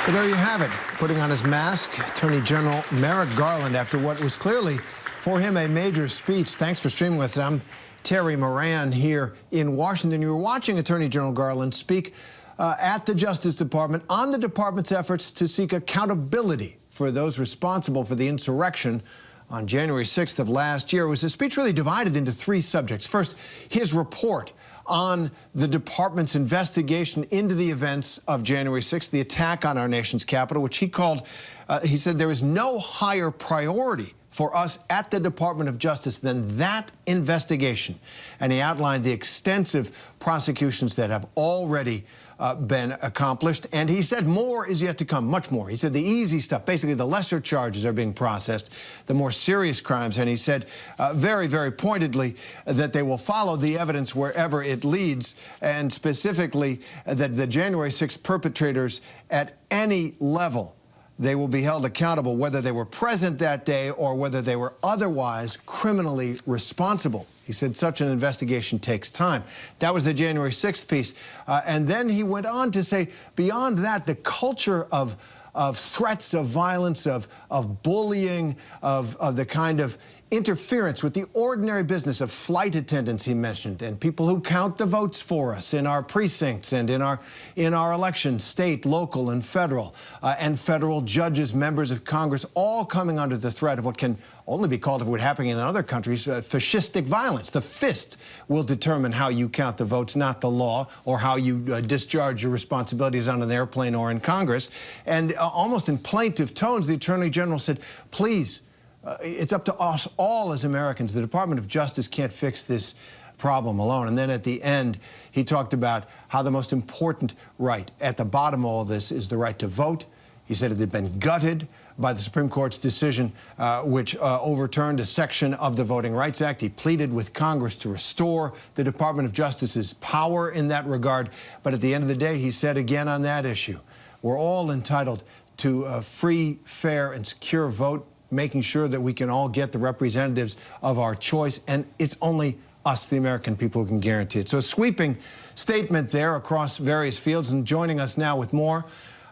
Well, there you have it. Putting on his mask, Attorney General Merrick Garland, after what was clearly for him a major speech. Thanks for streaming with us. I'm Terry Moran here in Washington. You were watching Attorney General Garland speak at the Justice Department on the department's efforts to seek accountability for those responsible for the insurrection on January 6th of last year. It was a speech really divided into three subjects. First, his report on the department's investigation into the events of January 6th, the attack on our nation's capital, which he called, he said, there is no higher priority for us at the Department of Justice than that investigation. And he outlined the extensive prosecutions that have already been accomplished. And he said more is yet to come, much more. He said the easy stuff, basically the lesser charges are being processed, the more serious crimes. And he said very, very pointedly that they will follow the evidence wherever it leads, and specifically that the January 6th perpetrators at any level, they will be held accountable, whether they were present that day or whether they were otherwise criminally responsible. He said such an investigation takes time. That was the January 6th piece. And then he went on to say, beyond that, the culture of threats of violence, of bullying, of the kind of interference with the ordinary business of flight attendants, he mentioned, and people who count the votes for us in our precincts and in our elections, state, local, and federal judges, members of Congress, all coming under the threat of what can only be called, if it were happening in other countries, fascistic violence. The fist will determine how you count the votes, not the law, or how you discharge your responsibilities on an airplane or in Congress. And almost in plaintive tones, the Attorney General said, please, it's up to us all as Americans. The Department of Justice can't fix this problem alone. And then at the end, he talked about how the most important right at the bottom of all this is the right to vote. He said it had been gutted by the Supreme Court's decision, which overturned a section of the Voting Rights Act. He pleaded with Congress to restore the Department of Justice's power in that regard. But at the end of the day, he said again on that issue, we're all entitled to a free, fair, and secure vote, making sure that we can all get the representatives of our choice, and it's only us, the American people, who can guarantee it. So a sweeping statement there across various fields, and joining us now with more,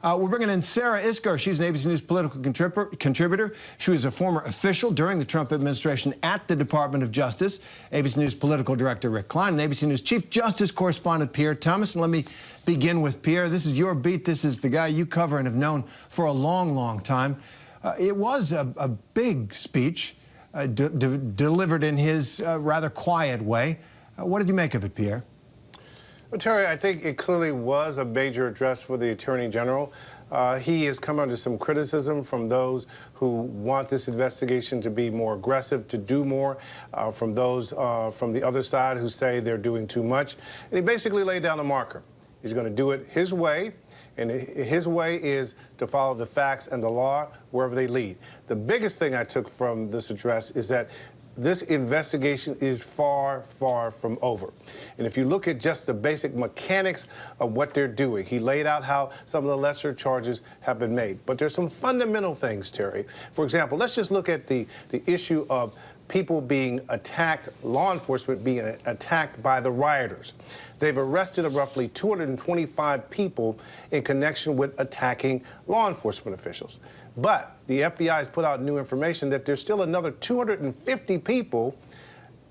we're bringing in Sarah Isgur. She's an ABC News political contributor. She was a former official during the Trump administration at the Department of Justice. ABC News political director Rick Klein, and ABC News Chief Justice correspondent Pierre Thomas. And let me begin with Pierre. This is your beat. This is the guy you cover and have known for a long, long time. It was a big speech delivered in his rather quiet way. What did you make of it, Pierre? Well, Terry, I think it clearly was a major address for the Attorney General. He has come under some criticism from those who want this investigation to be more aggressive, to do more, from those from the other side who say they're doing too much. And he basically laid down a marker. He's going to do it his way. And his way is to follow the facts and the law wherever they lead. The biggest thing I took from this address is that this investigation is far, far from over. And if you look at just the basic mechanics of what they're doing, he laid out how some of the lesser charges have been made. But there's some fundamental things, Terry. For example, let's just look at the issue of people being attacked, law enforcement being attacked by the rioters. They've arrested roughly 225 people in connection with attacking law enforcement officials. But the FBI has put out new information that there's still another 250 people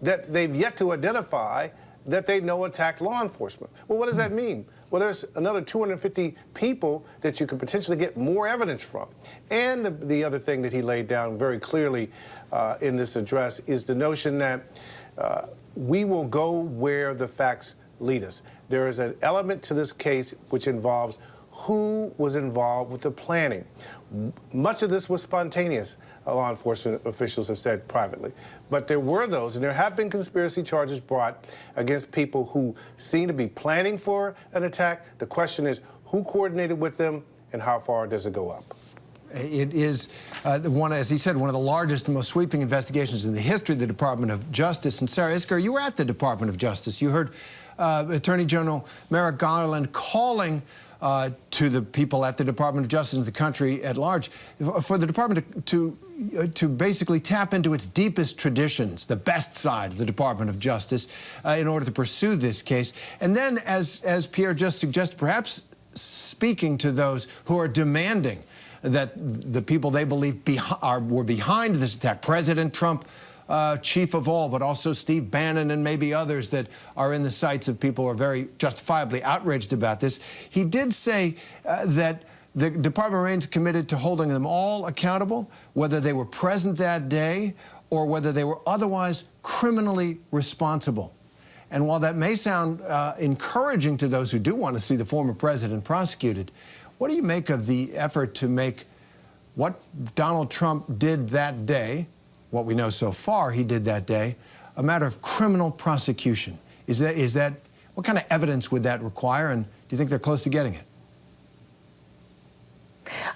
that they've yet to identify that they know attacked law enforcement. Well, what does that mean? Well, there's another 250 people that you could potentially get more evidence from. And the other thing that he laid down very clearly in this address is the notion that we will go where the facts lead us. There is an element to this case which involves who was involved with the planning. Much of this was spontaneous, law enforcement officials have said privately. But there were those, and there have been conspiracy charges brought against people who seem to be planning for an attack. The question is, who coordinated with them, and how far does it go up? It is, as he said, one of the largest and most sweeping investigations in the history of the Department of Justice. And Sarah Isgur, you were at the Department of Justice. You heard Attorney General Merrick Garland calling to the people at the Department of Justice and the country at large for the department to basically tap into its deepest traditions, the best side of the Department of Justice, in order to pursue this case. And then, as Pierre just suggested, perhaps speaking to those who are demanding that the people they believe were behind this attack, President Trump, chief of all, but also Steve Bannon and maybe others that are in the sights of people who are very justifiably outraged about this. He did say that the department remains committed to holding them all accountable, whether they were present that day or whether they were otherwise criminally responsible. And while that may sound encouraging to those who do want to see the former president prosecuted, what do you make of the effort to make what Donald Trump did that day, what we know so far he did that day, a matter of criminal prosecution? Is that what kind of evidence would that require, and do you think they're close to getting it?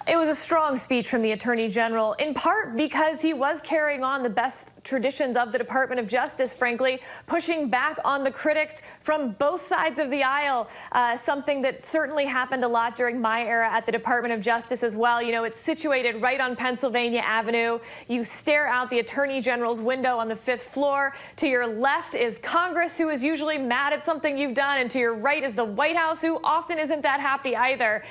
It was a strong speech from the Attorney General, in part because he was carrying on the best traditions of the Department of Justice, frankly, pushing back on the critics from both sides of the aisle, something that certainly happened a lot during my era at the Department of Justice as well. You know, it's situated right on Pennsylvania Avenue. You stare out the Attorney General's window on the 5th floor. To your left is Congress, who is usually mad at something you've done, and to your right is the White House, who often isn't that happy either.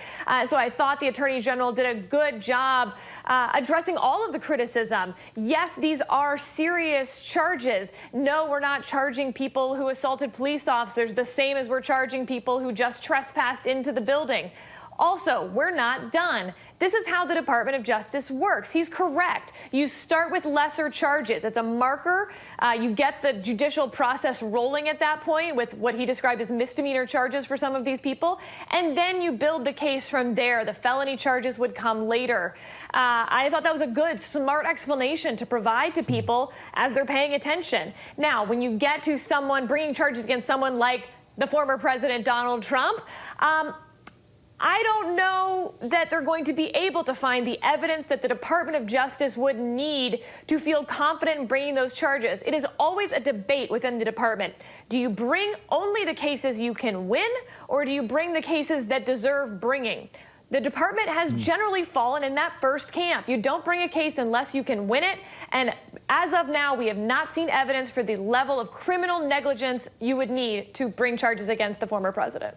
So I thought the Attorney General did a good job addressing all of the criticism. Yes, these are serious charges. No, we're not charging people who assaulted police officers the same as we're charging people who just trespassed into the building. Also, we're not done. This is how the Department of Justice works. He's correct. You start with lesser charges. It's a marker. You get the judicial process rolling at that point with what he described as misdemeanor charges for some of these people. And then you build the case from there. The felony charges would come later. I thought that was a good, smart explanation to provide to people as they're paying attention. Now, when you get to someone bringing charges against someone like the former President Donald Trump, I don't know that they're going to be able to find the evidence that the Department of Justice would need to feel confident in bringing those charges. It is always a debate within the department. Do you bring only the cases you can win, or do you bring the cases that deserve bringing? The department has generally fallen in that first camp. You don't bring a case unless you can win it. And as of now, we have not seen evidence for the level of criminal negligence you would need to bring charges against the former president.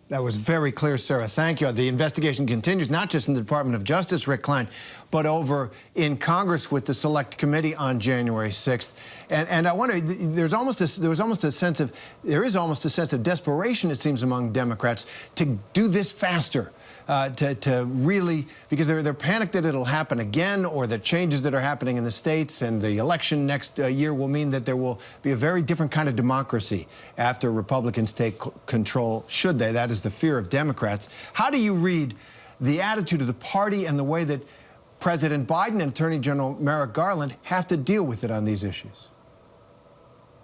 That was very clear, Sarah. Thank you. The investigation continues, not just in the Department of Justice, Rick Klein, but over in Congress with the Select Committee on January 6th. And I wonder, there is almost a sense of desperation, it seems, among Democrats to do this faster. To really, because they're panicked that it'll happen again, or that changes that are happening in the states and the election next year will mean that there will be a very different kind of democracy after Republicans take control, should they. That is the fear of Democrats. How do you read the attitude of the party and the way that President Biden and Attorney General Merrick Garland have to deal with it on these issues?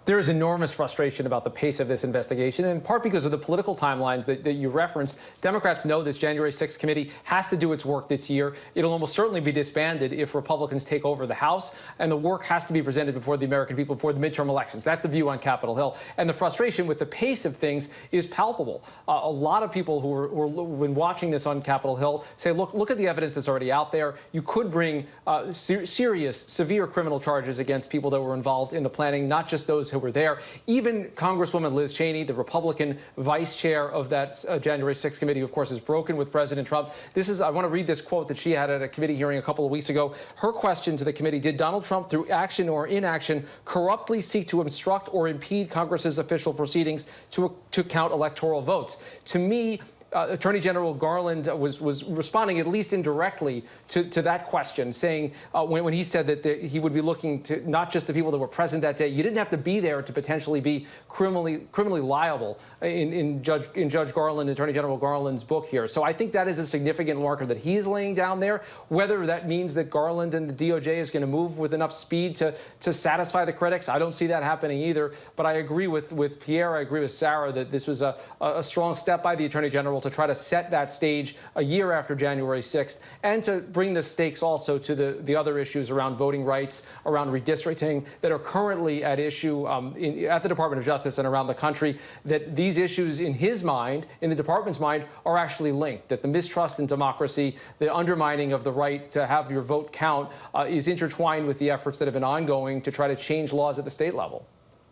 There is enormous frustration about the pace of this investigation, in part because of the political timelines that you referenced. Democrats know this January 6th committee has to do its work this year. It'll almost certainly be disbanded if Republicans take over the House, and the work has to be presented before the American people before the midterm elections. That's the view on Capitol Hill. And the frustration with the pace of things is palpable. A lot of people who've been watching this on Capitol Hill say, look at the evidence that's already out there. You could bring serious, severe criminal charges against people that were involved in the planning, not just those who were there. Even Congresswoman Liz Cheney, the Republican vice chair of that January 6th committee, of course, is broken with President Trump. I want to read this quote that she had at a committee hearing a couple of weeks ago. Her question to the committee: did Donald Trump, through action or inaction, corruptly seek to obstruct or impede Congress's official proceedings to count electoral votes? To me, Attorney General Garland was responding, at least indirectly, to that question, saying when he said that he would be looking to not just the people that were present that day. You didn't have to be there to potentially be criminally liable in Judge Garland, Attorney General Garland's book here. So I think that is a significant marker that he is laying down there. Whether that means that Garland and the DOJ is going to move with enough speed to satisfy the critics, I don't see that happening either. But I agree with Pierre, I agree with Sarah that this was a strong step by the Attorney General to try to set that stage a year after January 6th, and to bring the stakes also to the other issues around voting rights, around redistricting that are currently at issue at the Department of Justice and around the country, that these issues in his mind, in the department's mind, are actually linked, that the mistrust in democracy, the undermining of the right to have your vote count is intertwined with the efforts that have been ongoing to try to change laws at the state level.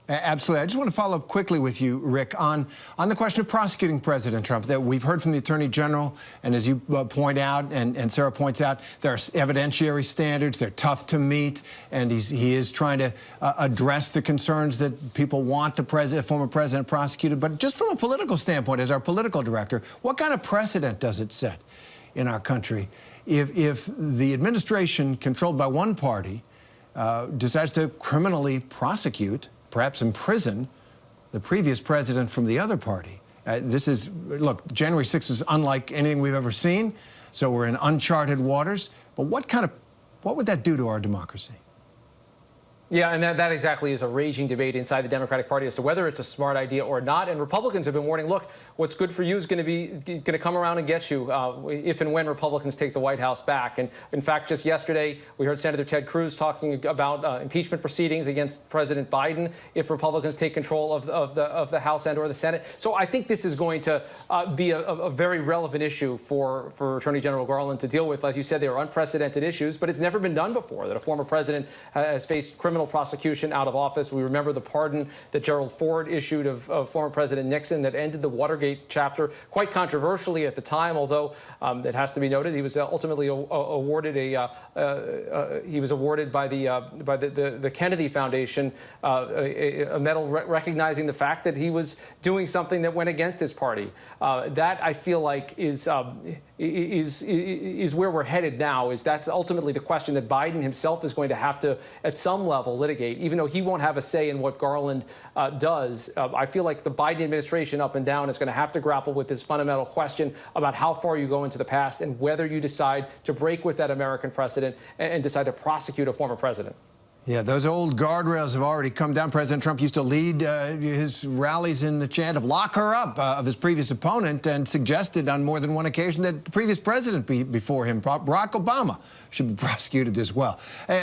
Absolutely. I just want to follow up quickly with you, Rick, on the question of prosecuting President Trump. That we've heard from the Attorney General, and as you point out, and Sarah points out, there are evidentiary standards. They're tough to meet, and he is trying to address the concerns that people want the former president prosecuted. But just from a political standpoint, as our political director, what kind of precedent does it set in our country if the administration controlled by one party decides to criminally prosecute, perhaps imprison, the previous president from the other party? Look, January 6th is unlike anything we've ever seen, so we're in uncharted waters. But what would that do to our democracy? Yeah, and that exactly is a raging debate inside the Democratic Party as to whether it's a smart idea or not. And Republicans have been warning, look, what's good for you is going to come around and get you if and when Republicans take the White House back. And in fact, just yesterday, we heard Senator Ted Cruz talking about impeachment proceedings against President Biden if Republicans take control of the House and or the Senate. So I think this is going to be a very relevant issue for Attorney General Garland to deal with. As you said, they are unprecedented issues, but it's never been done before that a former president has faced criminal prosecution out of office. We remember the pardon that Gerald Ford issued of former President Nixon that ended the Watergate chapter quite controversially at the time, although it has to be noted he was ultimately awarded he was awarded by the Kennedy Foundation a medal recognizing the fact that he was doing something that went against his party. That I feel like is where we're headed now. That's ultimately the question that Biden himself is going to have to, at some level, litigate, even though he won't have a say in what Garland does. I feel like the Biden administration up and down is going to have to grapple with this fundamental question about how far you go into the past and whether you decide to break with that American precedent and decide to prosecute a former president. Yeah, those old guardrails have already come down. President Trump used to lead his rallies in the chant of "lock her up" of his previous opponent, and suggested on more than one occasion that the previous president before him, Barack Obama, should be prosecuted as well.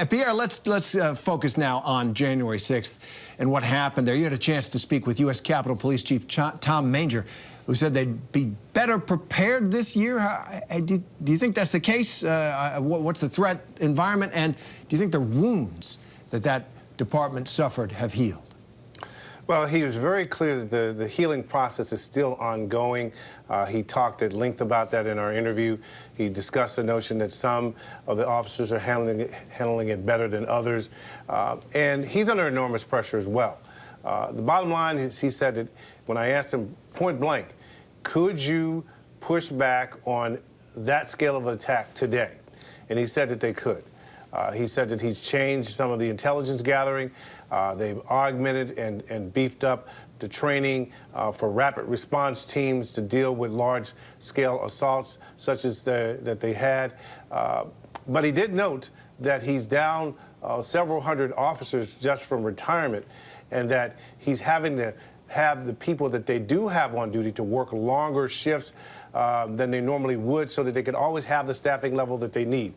Pierre, let's focus now on January 6th and what happened there. You had a chance to speak with U.S. Capitol Police Chief Tom Manger, who said they'd be better prepared this year. Do you think that's the case? What's the threat environment? And do you think the wounds that department suffered have healed? Well, he was very clear that the healing process is still ongoing. He talked at length about that in our interview. He discussed the notion that some of the officers are handling it better than others. And he's under enormous pressure as well. The bottom line is, he said that when I asked him point blank, could you push back on that scale of attack today? And he said that they could. He said that he's changed some of the intelligence gathering. They've augmented and beefed up the training for rapid response teams to deal with large-scale assaults such as that they had. But he did note that he's down several hundred officers just from retirement, and that he's having to have the people that they do have on duty to work longer shifts than they normally would, so that they could always have the staffing level that they need.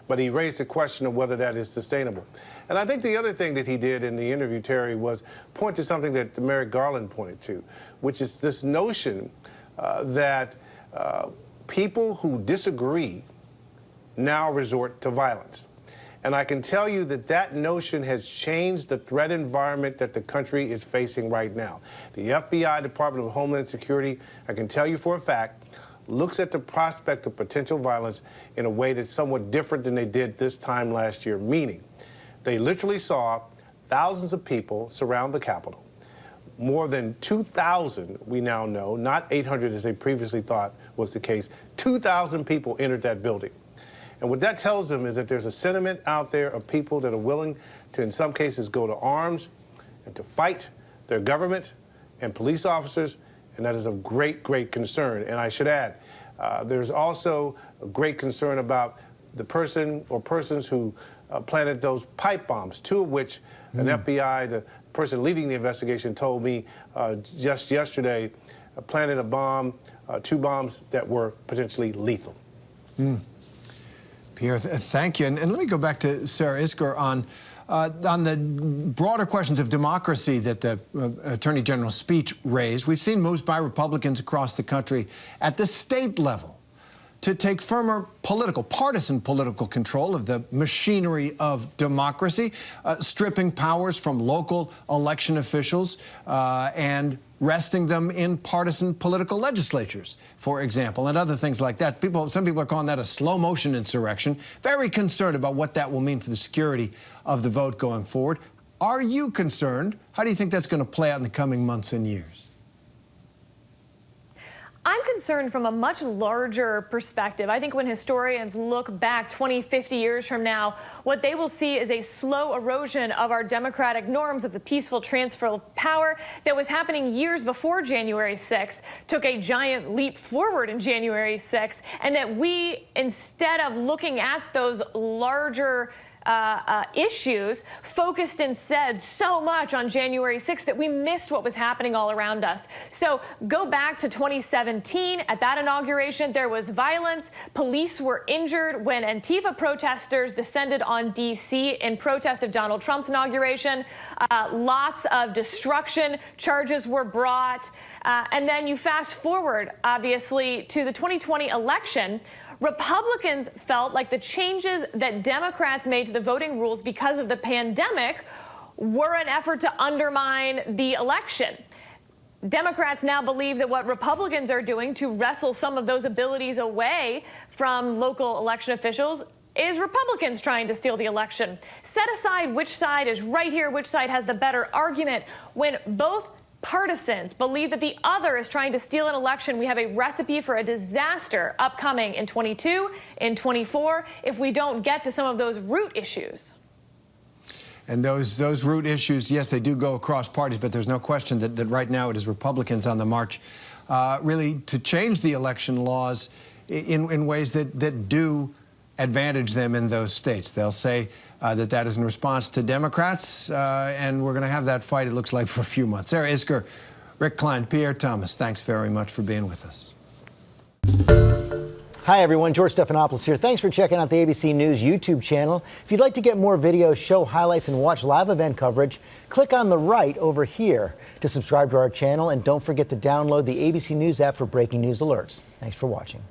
But he raised the question of whether that is sustainable. And I think the other thing that he did in the interview, Terry, was point to something that Merrick Garland pointed to, which is this notion that people who disagree now resort to violence. And I can tell you that that notion has changed the threat environment that the country is facing right now. The FBI, Department of Homeland Security, I can tell you for a fact, looks at the prospect of potential violence in a way that's somewhat different than they did this time last year, meaning they literally saw thousands of people surround the Capitol. More than 2,000, we now know, not 800 as they previously thought was the case, 2,000 people entered that building. And what that tells them is that there's a sentiment out there of people that are willing to, in some cases, go to arms and to fight their government and police officers. And that is of great, great concern. And I should add, there's also a great concern about the person or persons who planted those pipe bombs, two of which an FBI, the person leading the investigation, told me just yesterday, planted a bomb, two bombs that were potentially lethal. Pierre, thank you. And let me go back to Sarah Isgur on the broader questions of democracy that the Attorney General's speech raised. We've seen moves by Republicans across the country at the state level to take firmer partisan political control of the machinery of democracy, stripping powers from local election officials and resting them in partisan political legislatures, for example, and other things like that. Some people are calling that a slow-motion insurrection. Very concerned about what that will mean for the security of the vote going forward. Are you concerned? How do you think that's going to play out in the coming months and years? I'm concerned from a much larger perspective. I think when historians look back 20, 50 years from now, what they will see is a slow erosion of our democratic norms, of the peaceful transfer of power that was happening years before January 6th, took a giant leap forward in January 6th, and that we, instead of looking at those larger issues, focused instead so much on January 6th that we missed what was happening all around us. So go back to 2017. At that inauguration, there was violence. Police were injured when Antifa protesters descended on D.C. in protest of Donald Trump's inauguration. Lots of destruction charges were brought. And then you fast forward, obviously, to the 2020 election. Republicans felt like the changes that Democrats made to the voting rules because of the pandemic were an effort to undermine the election. Democrats now believe that what Republicans are doing to wrestle some of those abilities away from local election officials is Republicans trying to steal the election. Set aside which side is right here, which side has the better argument. When both partisans believe that the other is trying to steal an election, we have a recipe for a disaster upcoming in 22, in 24, if we don't get to some of those root issues. And those root issues, yes, they do go across parties, but there's no question that right now it is Republicans on the march, really to change the election laws in ways that do advantage them in those states. They'll say that is in response to Democrats, and we're going to have that fight, it looks like, for a few months. Sarah Isgur, Rick Klein, Pierre Thomas, thanks very much for being with us. Hi, everyone. George Stephanopoulos here. Thanks for checking out the ABC News YouTube channel. If you'd like to get more videos, show highlights, and watch live event coverage, click on the right over here to subscribe to our channel. And don't forget to download the ABC News app for breaking news alerts. Thanks for watching.